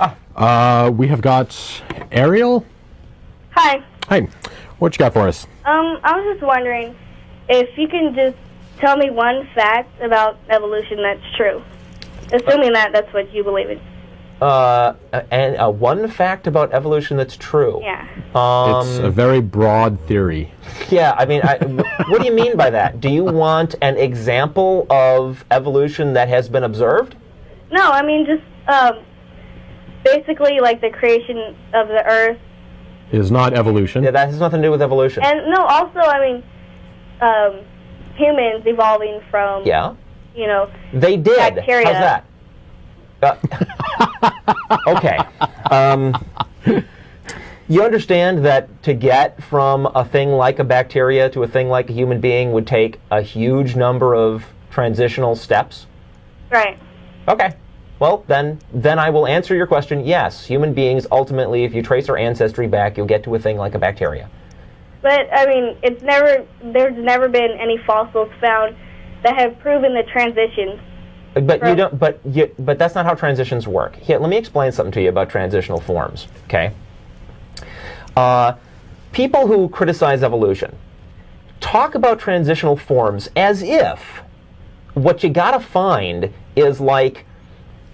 We have got Ariel. Hi. Hi. What you got for us? I was just wondering if you can just tell me one fact about evolution that's true, assuming that's what you believe in. One fact about evolution that's true. Yeah. It's a very broad theory. Yeah, I mean, what do you mean by that? Do you want an example of evolution that has been observed? No, I mean just basically like the creation of the Earth. Is not evolution. Yeah, that has nothing to do with evolution. And no, also, I mean, humans evolving from, you know, they did. bacteria. How's that? Okay. You understand that to get from a thing like a bacteria to a thing like a human being would take a huge number of transitional steps? Right. Okay. Well, then I will answer your question. Yes, human beings, ultimately, if you trace our ancestry back, you'll get to a thing like a bacteria. But, I mean, there's never been any fossils found that have proven the transitions. But you don't. But that's not how transitions work. Here, let me explain something to you about transitional forms. Okay. People who criticize evolution talk about transitional forms as if what you gotta find is like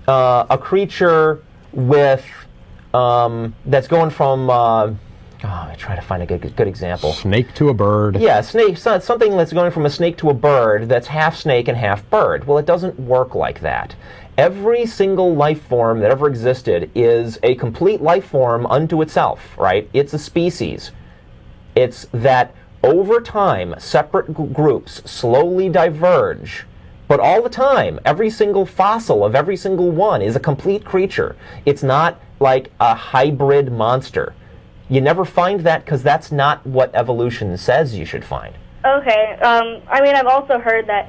a creature with that's going from. I try to find a good example. Snake to a bird. Yeah, snake. Something that's going from a snake to a bird that's half snake and half bird. Well, it doesn't work like that. Every single life form that ever existed is a complete life form unto itself, right? It's a species. It's that over time, separate groups slowly diverge. But all the time, every single fossil of every single one is a complete creature. It's not like a hybrid monster. You never find that because that's not what evolution says you should find. Okay. I mean, I've also heard that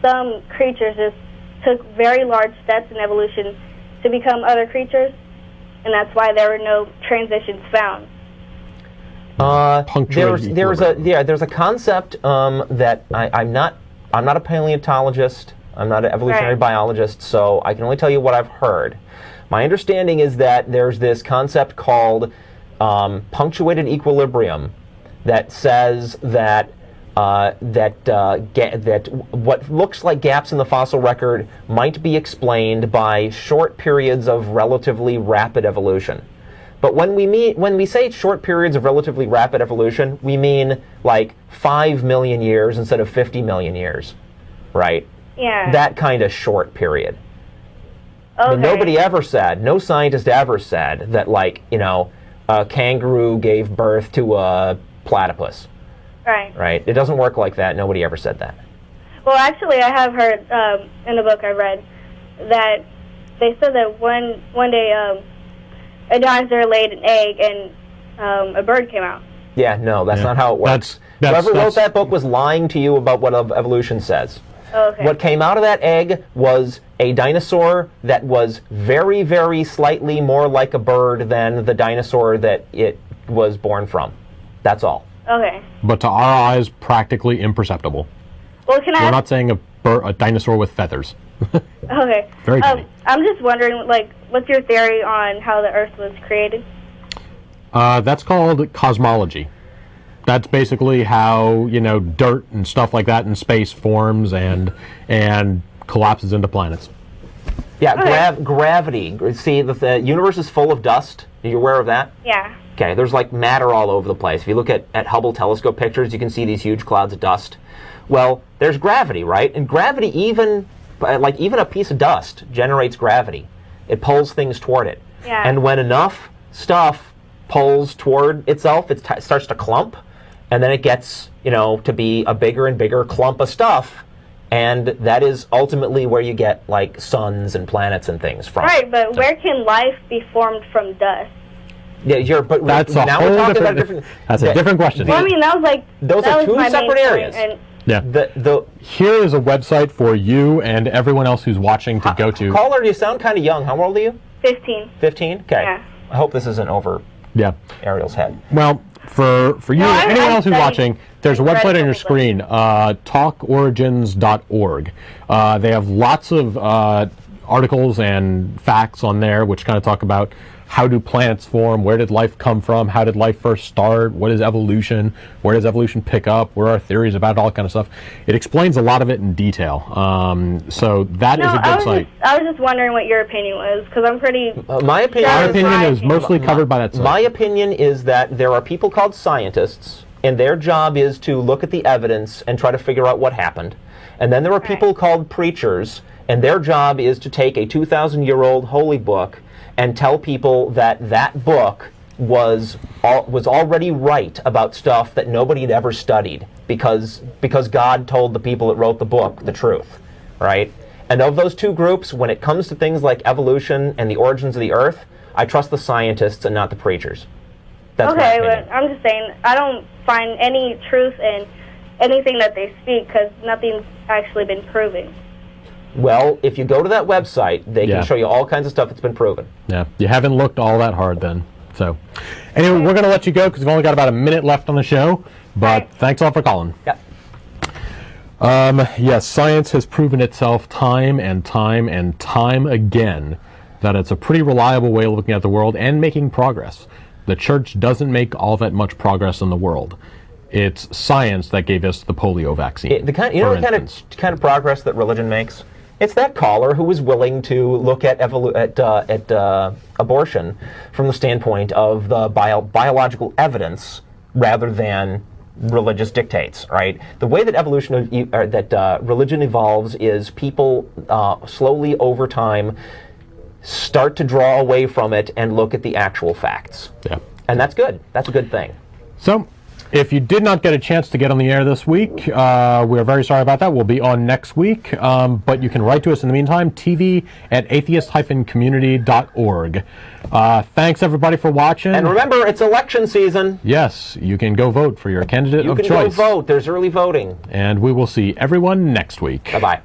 some creatures just took very large steps in evolution to become other creatures, and that's why there were no transitions found. There's a concept that I'm not a paleontologist. I'm not an evolutionary biologist, so I can only tell you what I've heard. My understanding is that there's this concept called punctuated equilibrium that says that that what looks like gaps in the fossil record might be explained by short periods of relatively rapid evolution. But when we say short periods of relatively rapid evolution, we mean like 5 million years instead of 50 million years, right? Yeah. That kind of short period. Okay. But nobody ever said, no scientist ever said that, like, you know, a kangaroo gave birth to a platypus. Right. Right? It doesn't work like that. Nobody ever said that. Well, actually, I have heard in a book I read that they said that one day a dinosaur laid an egg and a bird came out. Yeah, no, that's not how it works. Whoever wrote that book was lying to you about what evolution says. Okay. What came out of that egg was a dinosaur that was very, very slightly more like a bird than the dinosaur that it was born from. That's all. Okay. But to our eyes, practically imperceptible. Well, can I? We're not saying a dinosaur with feathers. Okay. Very tiny. I'm just wondering, like, what's your theory on how the Earth was created? That's called cosmology. That's basically how, you know, dirt and stuff like that in space forms and collapses into planets. Yeah, gravity. See, the universe is full of dust. Are you aware of that? Yeah. Okay, there's like matter all over the place. If you look at Hubble telescope pictures, you can see these huge clouds of dust. Well, there's gravity, right? And gravity, even a piece of dust generates gravity. It pulls things toward it. Yeah. And when enough stuff pulls toward itself, it starts to clump, and then it gets, you know, to be a bigger and bigger clump of stuff. And that is ultimately where you get, like, suns and planets and things from. Right, but where can life be formed from dust? Yeah, but that's now a whole we're talking about different. That's a different question. Well, I mean, that was like those are two separate areas. Yeah. Here is a website for you and everyone else who's watching to go to. Caller, you sound kind of young. How old are you? 15. 15? Okay. Yeah. I hope this isn't over Ariel's head. Well, for you and anyone else who's watching, there's a website on your screen, talkorigins.org. They have lots of articles and facts on there which kind of talk about how do planets form, where did life come from, how did life first start, what is evolution, where does evolution pick up, where are theories about it, all that kind of stuff. It explains a lot of it in detail. So that is a good site. I was just wondering what your opinion was, because I'm pretty... my opinion, our opinion is mostly covered by that site. My opinion is that there are people called scientists, and their job is to look at the evidence and try to figure out what happened. And then there are people called preachers, and their job is to take a 2,000-year-old holy book and tell people that that book was already right about stuff that nobody had ever studied because God told the people that wrote the book the truth, right? And of those two groups, when it comes to things like evolution and the origins of the Earth, I trust the scientists and not the preachers. That's my opinion. But I'm just saying, I don't find any truth in anything that they speak because nothing's actually been proven. Well, if you go to that website, they can show you all kinds of stuff that's been proven. Yeah, you haven't looked all that hard then. So, anyway, we're going to let you go because we've only got about a minute left on the show. But thanks all for calling. Yeah. Yes, science has proven itself time and time and time again that it's a pretty reliable way of looking at the world and making progress. The church doesn't make all that much progress in the world. It's science that gave us the polio vaccine. The kind of progress that religion makes? It's that caller who was willing to look at abortion from the standpoint of the biological evidence rather than religious dictates, right? The way that religion evolves is people slowly over time start to draw away from it and look at the actual facts. Yeah. And that's good. That's a good thing. So, if you did not get a chance to get on the air this week, we're very sorry about that. We'll be on next week. But you can write to us in the meantime, tv@atheist-community.org. Thanks, everybody, for watching. And remember, it's election season. Yes, you can go vote for your candidate of choice. You can go vote. There's early voting. And we will see everyone next week. Bye-bye.